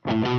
Everybody,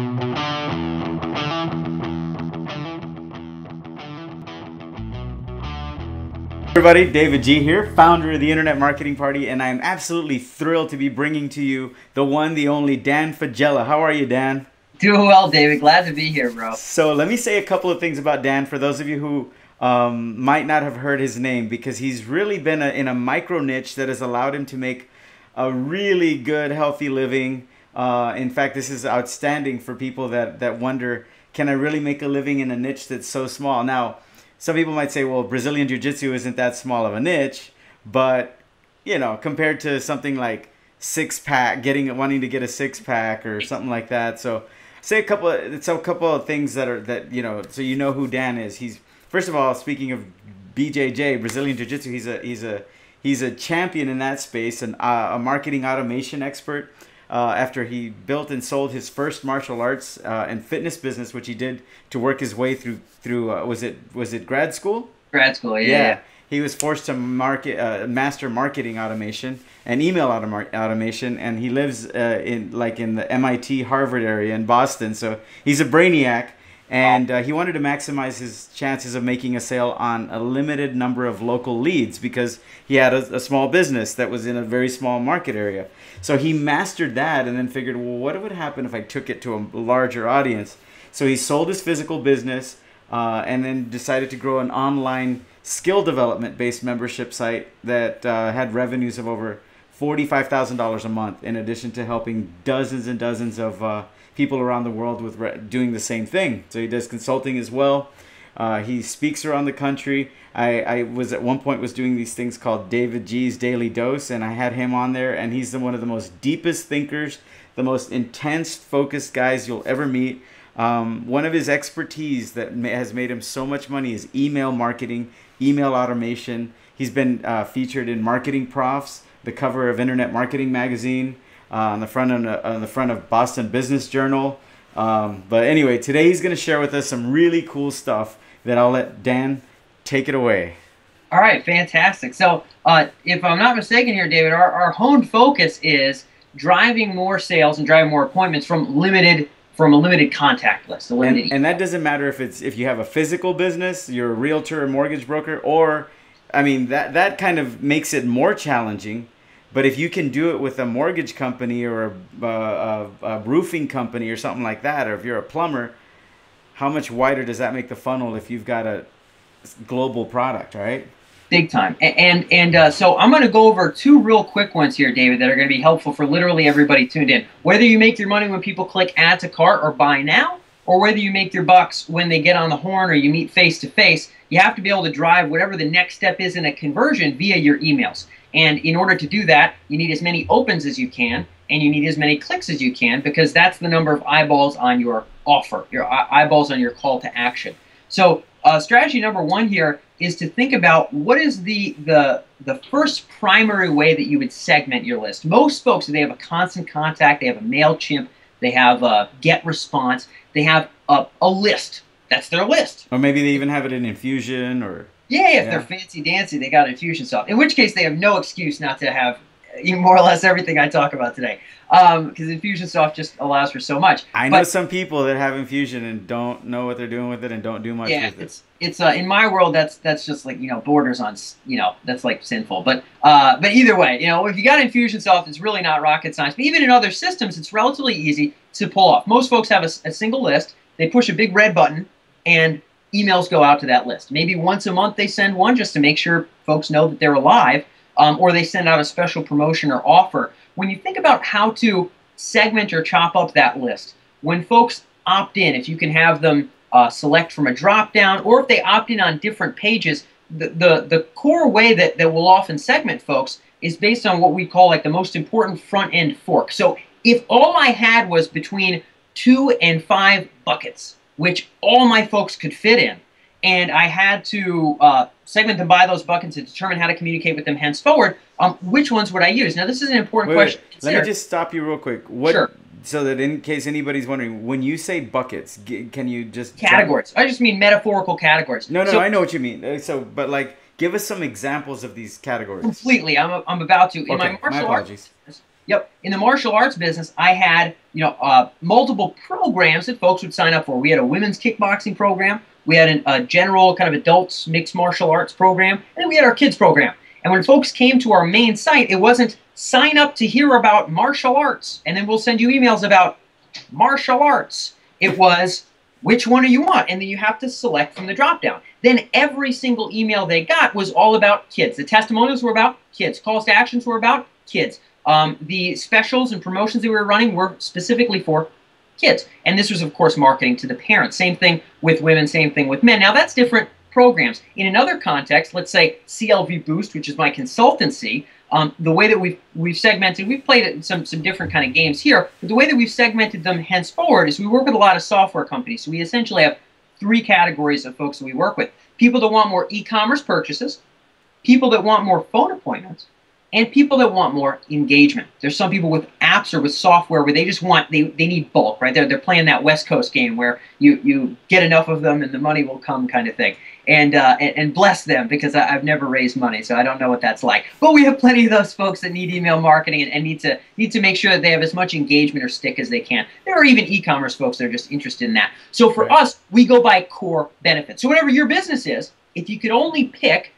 David G here, founder of the Internet Marketing Party, and I'm absolutely thrilled to be bringing to you the one, the only Dan Faggella. How are you, Dan? Doing well, David. Glad to be here, bro. So let me say a couple of things about Dan for those of you who might not have heard his name, because he's really been in a micro niche that has allowed him to make a really good, healthy living. In fact, this is outstanding for people that wonder, can I really make a living in a niche that's so small? Now, some people might say, well, Brazilian Jiu-Jitsu isn't that small of a niche, but, you know, compared to something like six-pack, wanting to get a six-pack or something like that. So say a couple of things that you know, so you know who Dan is. He's, first of all, speaking of BJJ, Brazilian Jiu-Jitsu, he's a champion in that space, and a marketing automation expert. After he built and sold his first martial arts and fitness business, which he did to work his way through was it grad school? Grad school, yeah. He was forced to master marketing automation and email automation, and he lives in the MIT Harvard area in Boston. So he's a brainiac, and he wanted to maximize his chances of making a sale on a limited number of local leads because he had a small business that was in a very small market area. So he mastered that and then figured, well, what would happen if I took it to a larger audience? So he sold his physical business and then decided to grow an online skill development based membership site that had revenues of over $45,000 a month, in addition to helping dozens and dozens of people around the world with doing the same thing. So he does consulting as well. He speaks around the country. I was at one point doing these things called David G's Daily Dose, and I had him on there, and he's one of the most deepest thinkers, the most intense, focused guys you'll ever meet. One of his expertise that has made him so much money is email marketing, email automation. He's been featured in Marketing Profs, the cover of Internet Marketing Magazine, on the front of Boston Business Journal. But anyway, today he's going to share with us some really cool stuff that I'll let Dan take it away. All right, fantastic. So if I'm not mistaken here, David, our honed focus is driving more sales and driving more appointments from a limited contact list. And that doesn't matter if you have a physical business, you're a realtor or mortgage broker, or, I mean, that kind of makes it more challenging. But if you can do it with a mortgage company or a roofing company or something like that, or if you're a plumber, how much wider does that make the funnel if you've got a global product, right? Big time. So I'm going to go over two real quick ones here, David, that are going to be helpful for literally everybody tuned in. Whether you make your money when people click add to cart or buy now, or whether you make your bucks when they get on the horn or you meet face to face, you have to be able to drive whatever the next step is in a conversion via your emails. And in order to do that, you need as many opens as you can, and you need as many clicks as you can, because that's the number of eyeballs on your offer, your eyeballs on your call to action. So strategy number one here is to think about what is the first primary way that you would segment your list. Most folks, they have a constant contact, they have a MailChimp, they have a GetResponse, they have a list. That's their list. Or maybe they even have it in Infusion or... Yeah, if they're fancy-dancy, they got Infusionsoft. In which case, they have no excuse not to have more or less everything I talk about today. Because Infusionsoft just allows for so much. I know some people that have Infusion and don't know what they're doing with it and don't do much with it. It's in my world, that's just like, borders on, that's like sinful. But either way, if you got Infusionsoft, it's really not rocket science. But even in other systems, it's relatively easy to pull off. Most folks have a single list. They push a big red button, and emails go out to that list. Maybe once a month they send one just to make sure folks know that they're alive, or they send out a special promotion or offer. When you think about how to segment or chop up that list, when folks opt in, if you can have them select from a drop-down, or if they opt in on different pages, the core way that we'll often segment folks is based on what we call like the most important front-end fork. So if all I had was between 2 and 5 buckets, which all my folks could fit in, and I had to segment them by those buckets to determine how to communicate with them henceforward, which ones would I use? Now, this is an important question. Let me just stop you real quick. Sure. So that in case anybody's wondering, when you say buckets, can you just... Categories. I just mean metaphorical categories. No, I know what you mean. But like, give us some examples of these categories. Completely. I'm about to. Okay, my apologies. Yep. In the martial arts business, I had multiple programs that folks would sign up for. We had a women's kickboxing program. We had a general kind of adults mixed martial arts program, and then we had our kids program. And when folks came to our main site, it wasn't sign up to hear about martial arts, and then we'll send you emails about martial arts. It was, which one do you want? And then you have to select from the drop-down. Then every single email they got was all about kids. The testimonials were about kids. Calls to actions were about kids. The specials and promotions that we were running were specifically for kids. And this was, of course, marketing to the parents. Same thing with women, same thing with men. Now, that's different programs. In another context, let's say CLV Boost, which is my consultancy, the way that we've segmented, we've played some different kind of games here, but the way that we've segmented them henceforward is we work with a lot of software companies. So we essentially have 3 categories of folks that we work with. People that want more e-commerce purchases, people that want more phone appointments, and people that want more engagement. There's some people with apps or with software where they just want, they need bulk, right? They're playing that West Coast game where you get enough of them and the money will come kind of thing. And bless them, because I've never raised money, so I don't know what that's like. But we have plenty of those folks that need email marketing and need to make sure that they have as much engagement or stick as they can. There are even e-commerce folks that are just interested in that. So for us, we go by core benefits. So whatever your business is, if you could only pick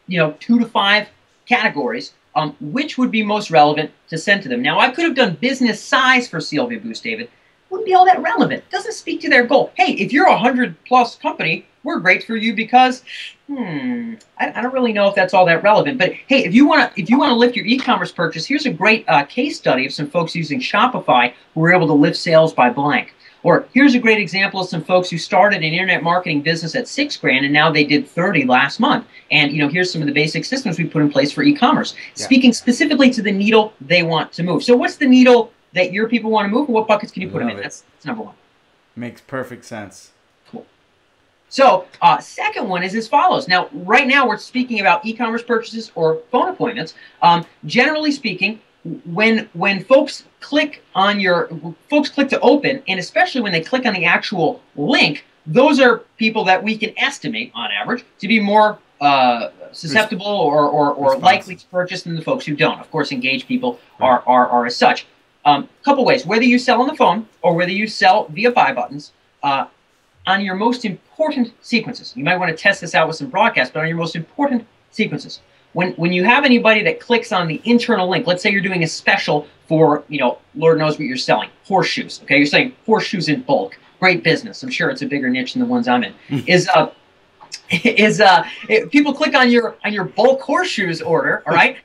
2 to 5 categories, which would be most relevant to send to them. Now, I could have done business size for CLV Boost, David. Wouldn't be all that relevant. Doesn't speak to their goal. Hey, if you're a 100+ company, we're great for you because, I don't really know if that's all that relevant. But hey, if you want to lift your e-commerce purchase, here's a great case study of some folks using Shopify who were able to lift sales by blank. Or here's a great example of some folks who started an internet marketing business at $6,000 and now they did 30 last month. And here's some of the basic systems we put in place for e-commerce, speaking specifically to the needle they want to move. So what's the needle that your people want to move, and what buckets can you put them in? That's number 1. Makes perfect sense. Cool. So second one is as follows. Now, right now we're speaking about e-commerce purchases or phone appointments. Generally speaking, when folks click to open, and especially when they click on the actual link, those are people that we can estimate on average to be more susceptible or likely to purchase than the folks who don't. Of course, engaged people are as such. Couple ways: whether you sell on the phone or whether you sell via buy buttons, on your most important sequences. You might want to test this out with some broadcasts, but on your most important sequences. When you have anybody that clicks on the internal link, let's say you're doing a special for, Lord knows what you're selling, horseshoes, okay? You're selling horseshoes in bulk. Great business. I'm sure it's a bigger niche than the ones I'm in. If people click on your bulk horseshoes order, all right?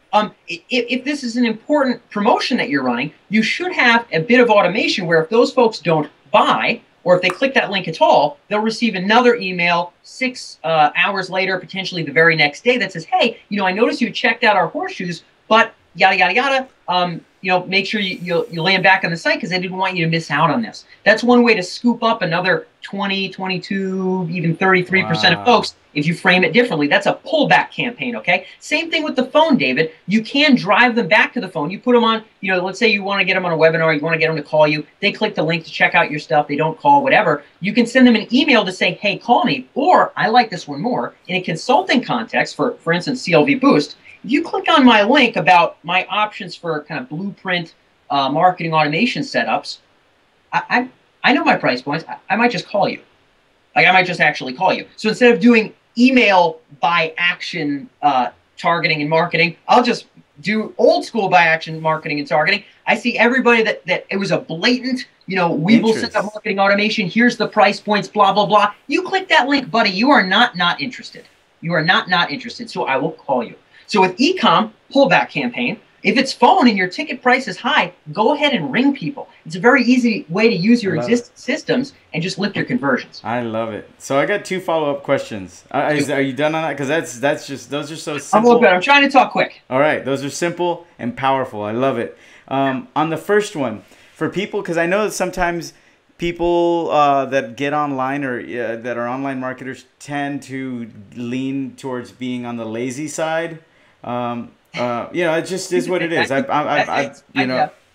If this is an important promotion that you're running, you should have a bit of automation where if those folks don't buy, or if they click that link at all, they'll receive another email 6 hours later, potentially the very next day, that says, hey, I noticed you checked out our horseshoes, but yada, yada, yada. Make sure you lay them back on the site because I didn't want you to miss out on this. That's one way to scoop up another 20, 22, even 33% of folks if you frame it differently. That's a pullback campaign, okay? Same thing with the phone, David. You can drive them back to the phone. You put them on, let's say you want to get them on a webinar, you want to get them to call you. They click the link to check out your stuff. They don't call, whatever. You can send them an email to say, hey, call me. Or, I like this one more, in a consulting context, for instance, CLV Boost, if you click on my link about my options for kind of blueprint marketing automation setups, I know my price points. I might just call you. Like, I might just actually call you. So instead of doing email by action targeting and marketing, I'll just do old school by action marketing and targeting. I see everybody that it was a blatant, we will set up marketing automation. Here's the price points, blah, blah, blah. You click that link, buddy. You are not interested. You are not interested. So I will call you. So with e-com, pullback campaign, if it's phone and your ticket price is high, go ahead and ring people. It's a very easy way to use your existing systems and just lift your conversions. I love it. So I got 2 follow-up questions. Are you done on that? Because those are so simple. I'm a little bit. I'm trying to talk quick. All right. Those are simple and powerful. I love it. On the first one, for people, because I know that sometimes people that get online or that are online marketers tend to lean towards being on the lazy side. It just is what it is.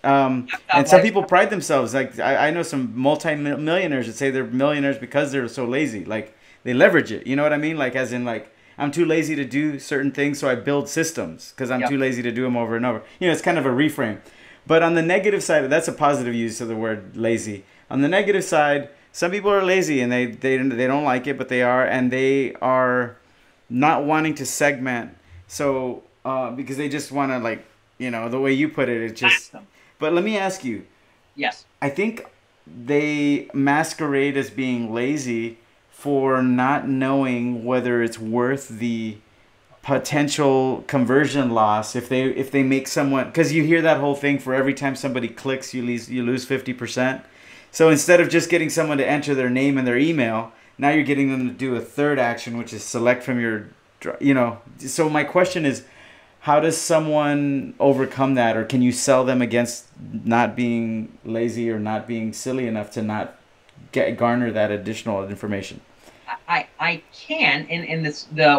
And some people pride themselves. Like I know some multi-millionaires that say they're millionaires because they're so lazy. Like they leverage it. You know what I mean? Like as in like I'm too lazy to do certain things, so I build systems because I'm too lazy to do them over and over. It's kind of a reframe. But on the negative side, that's a positive use of the word lazy. On the negative side, some people are lazy and they don't like it, but they are, and they are not wanting to segment. So because they just want to, like, the way you put it, it's just. But let me ask you. Yes. I think they masquerade as being lazy for not knowing whether it's worth the potential conversion loss if they make someone, because you hear that whole thing, for every time somebody clicks you lose 50%. So instead of just getting someone to enter their name and their email, now you're getting them to do a third action, which is select from your, so my question is, how does someone overcome that, or can you sell them against not being lazy or not being silly enough to not garner that additional information? I can, and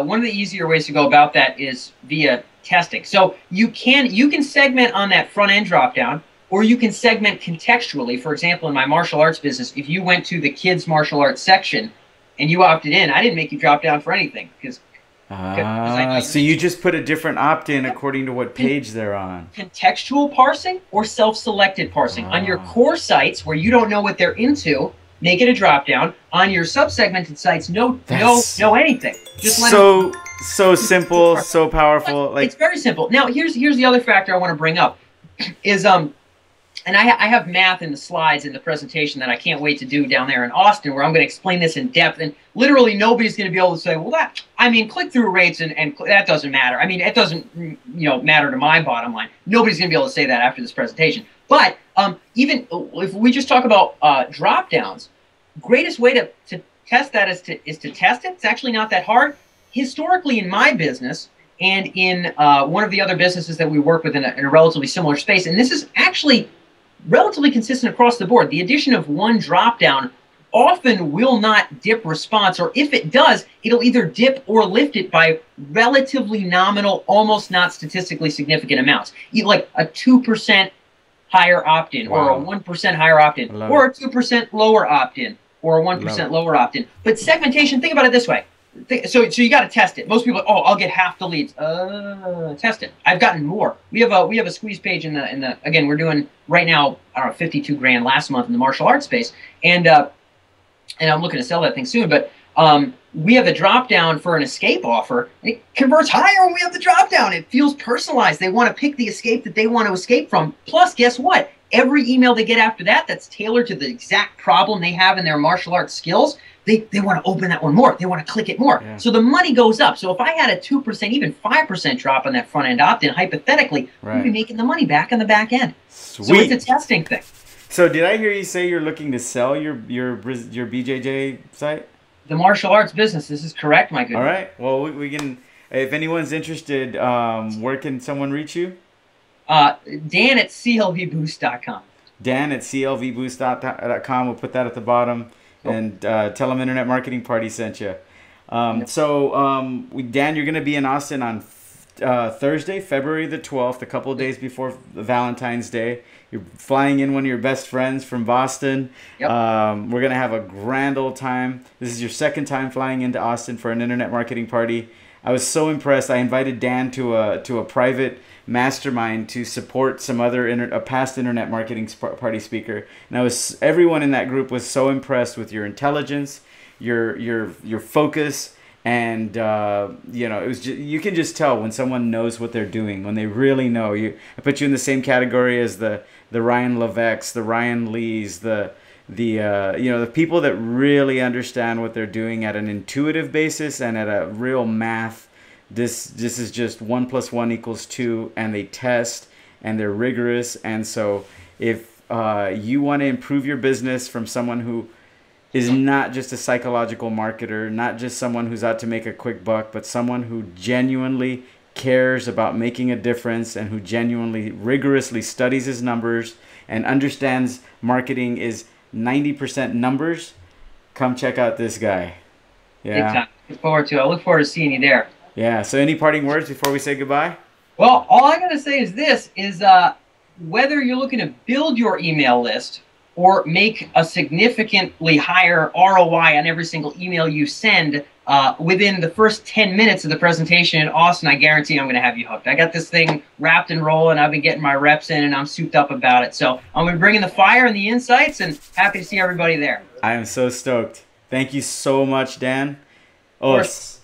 one of the easier ways to go about that is via testing. So you can segment on that front end drop down, or you can segment contextually. For example, in my martial arts business, if you went to the kids martial arts section and you opted in, I didn't make you drop down for anything because. So you just put a different opt-in according to what page they're on. Contextual parsing or self-selected parsing. On your core sites where you don't know what they're into, make it a drop-down. On your sub-segmented sites, no anything. Just let so simple, so powerful. Like, it's very simple. Now, here's the other factor I want to bring up is and I have math in the slides in the presentation that I can't wait to do down there in Austin, where I'm going to explain this in depth. And literally nobody's going to be able to say, well, click-through rates and that doesn't matter. I mean, it doesn't matter to my bottom line. Nobody's going to be able to say that after this presentation. But even if we just talk about drop-downs, greatest way to test that is to test it. It's actually not that hard. Historically, in my business and in one of the other businesses that we work with in a relatively similar space, and this is actually relatively consistent across the board, the addition of one drop-down often will not dip response, or if it does, it'll either dip or lift it by relatively nominal, almost not statistically significant amounts. Like a 2% higher opt-in, or a 1% higher opt-in, or a 2% lower opt-in, or a 1% lower opt-in. But segmentation, think about it this way. So you got to test it. Most people are, I'll get half the leads. Test it. I've gotten more. We have a squeeze page in the again, we're doing right now, I don't know, 52 grand last month in the martial arts space, and I'm looking to sell that thing soon. But we have a drop down for an escape offer. It converts higher when we have the drop down. It feels personalized. They want to pick the escape that they want to escape from. Plus, guess what? Every email they get after that, that's tailored to the exact problem they have in their martial arts skills, they want to open that one more. They want to click it more. Yeah. So the money goes up. So if I had a 2%, even 5% drop on that front end opt-in, hypothetically, we'd be making the money back on the back end. Sweet. So it's a testing thing. So did I hear you say you're looking to sell your BJJ site? The martial arts business. This is correct, my good. All right. Well, we can. If anyone's interested, where can someone reach you? Dan at clvboost.com. Dan at clvboost.com. We'll put that at the bottom. And tell them Internet Marketing Party sent you. Dan, you're going to be in Austin on Thursday, February the 12th, a couple of days before Valentine's Day. You're flying in one of your best friends from Boston. Yep. We're going to have a grand old time. This is your second time flying into Austin for an Internet Marketing Party. I was so impressed. I invited Dan to a private mastermind to support some other a past Internet Marketing Party speaker, and everyone in that group was so impressed with your intelligence, your focus, and it was you can just tell when someone knows what they're doing, when they really know. I put you in the same category as the Ryan Levesques, the Ryan Lees, the people that really understand what they're doing at an intuitive basis and at a real math. This is just 1 + 1 = 2, and they test and they're rigorous. And so if you want to improve your business from someone who is not just a psychological marketer, not just someone who's out to make a quick buck, but someone who genuinely cares about making a difference and who genuinely rigorously studies his numbers and understands marketing is 90% numbers, come check out this guy. Yeah. I look forward to seeing you there. Yeah. So any parting words before we say goodbye? Well, all I got to say is this, whether you're looking to build your email list or make a significantly higher ROI on every single email you send, within the first 10 minutes of the presentation in Austin, I guarantee I'm going to have you hooked. I got this thing wrapped and rolling. I've been getting my reps in, and I'm souped up about it. So I'm going to bring in the fire and the insights, and happy to see everybody there. I am so stoked. Thank you so much, Dan. Of course.